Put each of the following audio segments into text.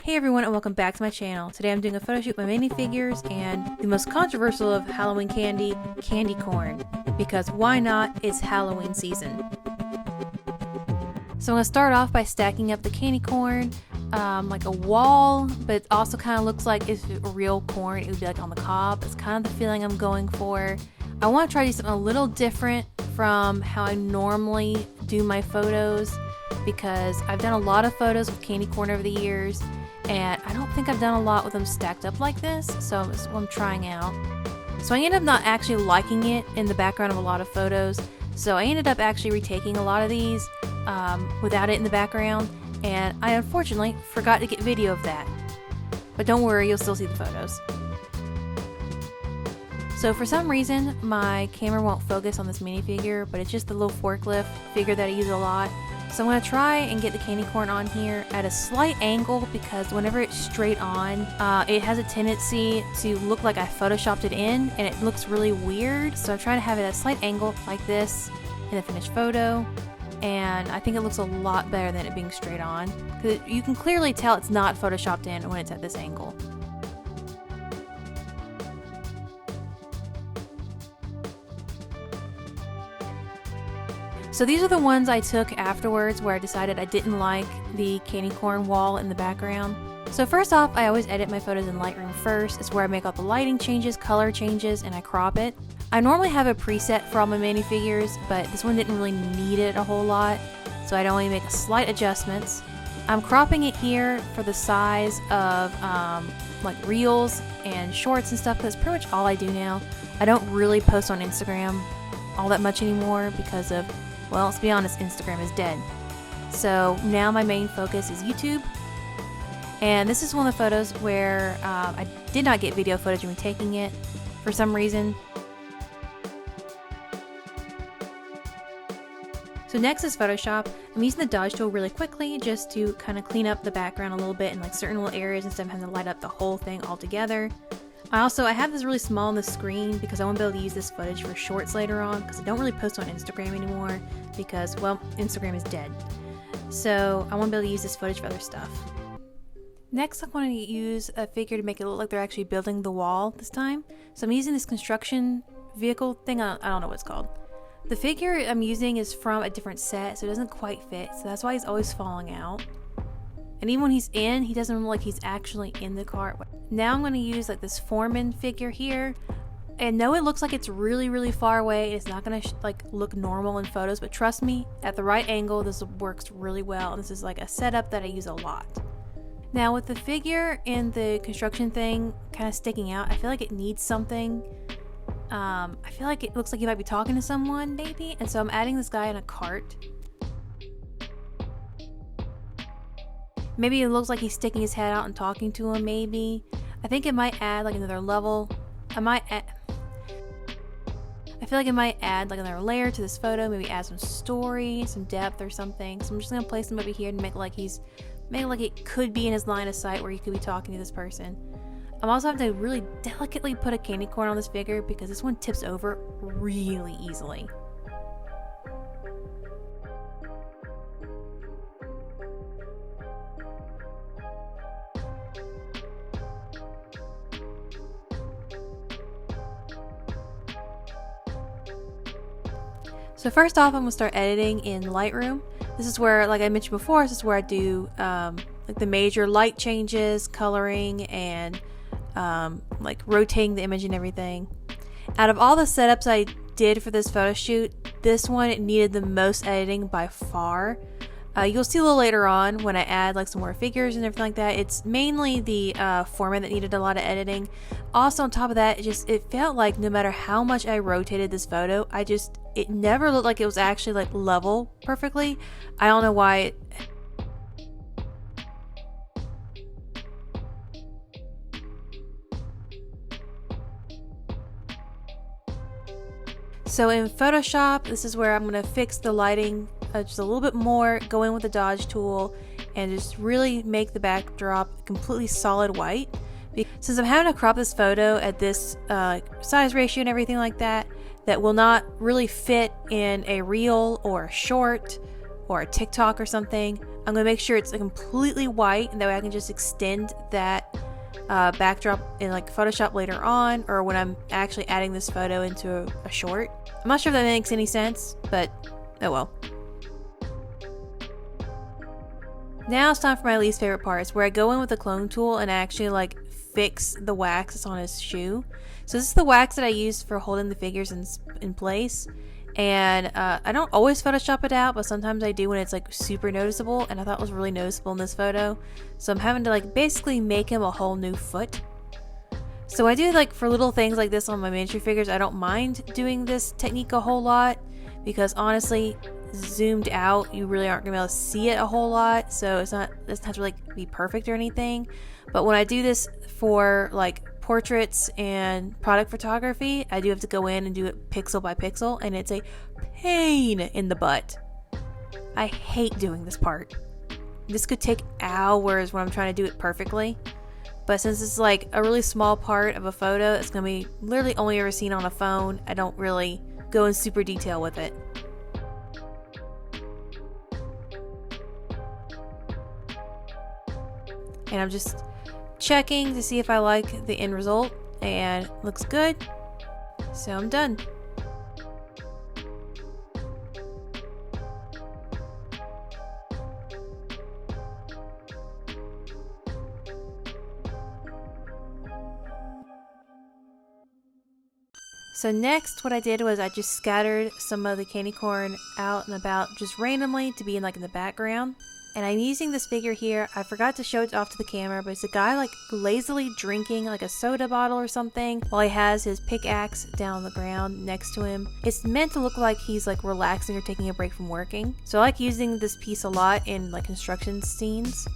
Hey everyone, and welcome back to my channel. Today I'm doing a photo shoot with my minifigures and the most controversial of Halloween candy, candy corn. Because why not? It's Halloween season. So I'm going to start off by stacking up the candy corn like a wall, but it also kind of looks like if it were real corn, it would be like on the cob. It's kind of the feeling I'm going for. I want to try to do something a little different from how I normally do my photos, because I've done a lot of photos with candy corn over the years, and I don't think I've done a lot with them stacked up like this, so that's what I'm trying out. So I ended up not actually liking it in the background of a lot of photos, so I ended up actually retaking a lot of these without it in the background, and I unfortunately forgot to get video of that. But don't worry, you'll still see the photos. So for some reason, my camera won't focus on this minifigure, but it's just the little forklift figure that I use a lot. So I'm going to try and get the candy corn on here at a slight angle, because whenever it's straight on, it has a tendency to look like I photoshopped it in, and it looks really weird. So I'm trying to have it at a slight angle like this in the finished photo, and I think it looks a lot better than it being straight on, because you can clearly tell it's not photoshopped in when it's at this angle. So these are the ones I took afterwards where I decided I didn't like the candy corn wall in the background. So first off, I always edit my photos in Lightroom first. It's where I make all the lighting changes, color changes, and I crop it. I normally have a preset for all my minifigures, but this one didn't really need it a whole lot, so I'd only make slight adjustments. I'm cropping it here for the size of like reels and shorts and stuff, because that's pretty much all I do now. I don't really post on Instagram all that much anymore because of, well, let's be honest, Instagram is dead. So now my main focus is YouTube. And this is one of the photos where I did not get video footage of me taking it for some reason. So next is Photoshop. I'm using the dodge tool really quickly just to kind of clean up the background a little bit in like certain little areas instead of having to light up the whole thing all together. I have this really small on the screen because I want to be able to use this footage for shorts later on, because I don't really post on Instagram anymore because, well, Instagram is dead. So I want to be able to use this footage for other stuff. Next, I want to use a figure to make it look like they're actually building the wall this time. So I'm using this construction vehicle thing, I don't know what it's called. The figure I'm using is from a different set, so it doesn't quite fit, so that's why he's always falling out. And even when he's in, he doesn't look like he's actually in the car. Now I'm going to use like this foreman figure here. And no, it looks like it's really, really far away. It's not going to like look normal in photos, but trust me, at the right angle, this works really well. This is like a setup that I use a lot. Now with the figure and the construction thing kind of sticking out, I feel like it needs something. I feel like it looks like he might be talking to someone, maybe. And so I'm adding this guy in a cart. Maybe it looks like he's sticking his head out and talking to him, maybe. I think it might add like another level. I feel like it might add like another layer to this photo, maybe add some story, some depth or something. So I'm just gonna place him over here to make like it could be in his line of sight where he could be talking to this person. I'm also having to really delicately put a candy corn on this figure because this one tips over really easily. So first off, I'm going to start editing in Lightroom. This is where, like I mentioned before, this is where I do like the major light changes, coloring, and like rotating the image and everything. Out of all the setups I did for this photo shoot, this one it needed the most editing by far. You'll see a little later on when I add like some more figures and everything like that. It's mainly the foreman that needed a lot of editing. Also on top of that, it felt like no matter how much I rotated this photo, it never looked like it was actually like level perfectly. I don't know why. So in Photoshop, this is where I'm going to fix the lighting just a little bit more, go in with the dodge tool, and just really make the backdrop completely solid white. Since I'm having to crop this photo at this size ratio and everything like that, that will not really fit in a reel or a short or a TikTok or something, I'm going to make sure it's completely white, and that way I can just extend that backdrop in like Photoshop later on, or when I'm actually adding this photo into a short. I'm not sure if that makes any sense, but oh well. Now it's time for my least favorite parts, where I go in with the clone tool and I actually like fix the wax that's on his shoe. So this is the wax that I use for holding the figures in place. And I don't always Photoshop it out, but sometimes I do when it's like super noticeable, and I thought it was really noticeable in this photo. So I'm having to like basically make him a whole new foot. So I do like for little things like this on my miniature figures, I don't mind doing this technique a whole lot, because honestly, zoomed out, you really aren't gonna be able to see it a whole lot. So it doesn't have to like be perfect or anything. But when I do this for like portraits and product photography, I do have to go in and do it pixel by pixel, and it's a pain in the butt. I hate doing this part. This could take hours when I'm trying to do it perfectly, but since it's like a really small part of a photo, it's gonna be literally only ever seen on a phone, I don't really go in super detail with it. And I'm just checking to see if I like the end result, and it looks good, so I'm done. So next, what I did was I just scattered some of the candy corn out and about just randomly to be in the background. And I'm using this figure here. I forgot to show it off to the camera, but it's a guy like lazily drinking like a soda bottle or something while he has his pickaxe down on the ground next to him. It's meant to look like he's like relaxing or taking a break from working. So I like using this piece a lot in like construction scenes.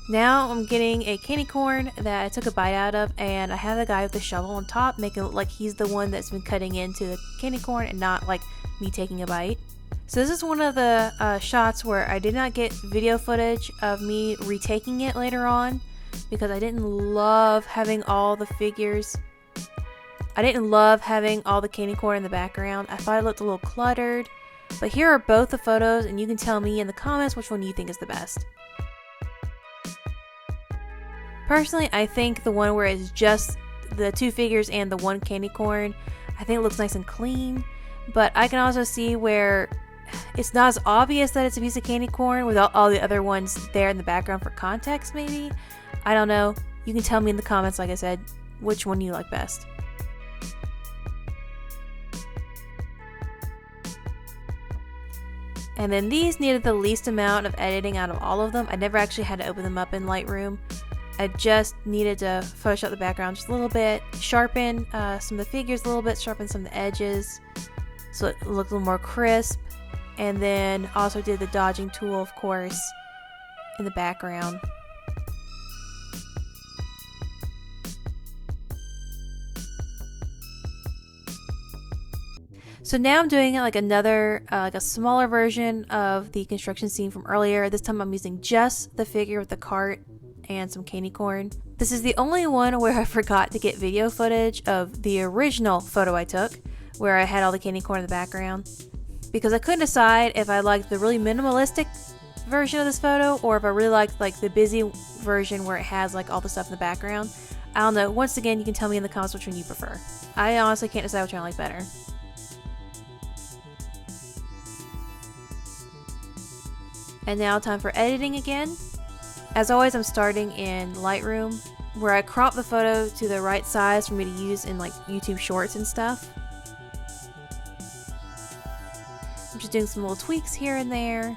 Now I'm getting a candy corn that I took a bite out of, and I have the guy with the shovel on top making it look like he's the one that's been cutting into the candy corn and not like me taking a bite. So this is one of the shots where I did not get video footage of me retaking it later on, because I didn't love having all the figures. I didn't love having all the candy corn in the background. I thought it looked a little cluttered. But here are both the photos, and you can tell me in the comments which one you think is the best. Personally, I think the one where it's just the two figures and the one candy corn, I think it looks nice and clean. But I can also see where it's not as obvious that it's a piece of candy corn without all the other ones there in the background for context, maybe? I don't know. You can tell me in the comments, like I said, which one you like best. And then these needed the least amount of editing out of all of them. I never actually had to open them up in Lightroom. I just needed to Photoshop the background just a little bit, sharpen some of the figures a little bit, sharpen some of the edges so it looked a little more crisp. And then also did the dodging tool, of course, in the background. So now I'm doing like another, like a smaller version of the construction scene from earlier. This time I'm using just the figure with the cart and some candy corn. This is the only one where I forgot to get video footage of the original photo I took, where I had all the candy corn in the background, because I couldn't decide if I liked the really minimalistic version of this photo or if I really liked like the busy version where it has like all the stuff in the background. I don't know. Once again, you can tell me in the comments which one you prefer. I honestly can't decide which one I like better. And now time for editing again. As always, I'm starting in Lightroom, where I crop the photo to the right size for me to use in like YouTube shorts and stuff. I'm just doing some little tweaks here and there.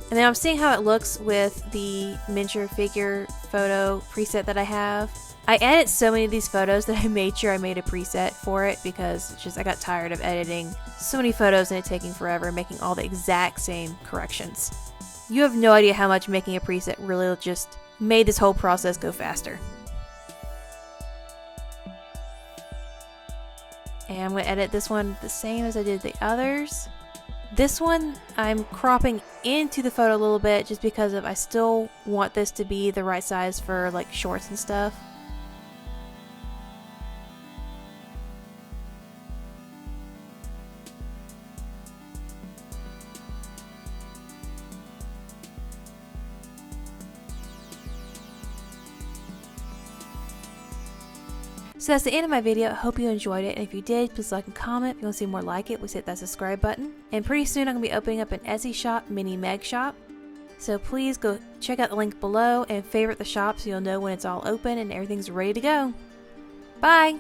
And then I'm seeing how it looks with the miniature figure photo preset that I have. I edit so many of these photos that I made sure I made a preset for it, because it's just I got tired of editing so many photos and it taking forever and making all the exact same corrections. You have no idea how much making a preset really just made this whole process go faster. And I'm going to edit this one the same as I did the others. This one I'm cropping into the photo a little bit just because I still want this to be the right size for like shorts and stuff. So that's the end of my video. I hope you enjoyed it, and if you did, please like and comment. If you want to see more like it, please hit that subscribe button. And pretty soon I'm going to be opening up an Etsy shop, Mini Meg Shop. So please go check out the link below and favorite the shop so you'll know when it's all open and everything's ready to go. Bye!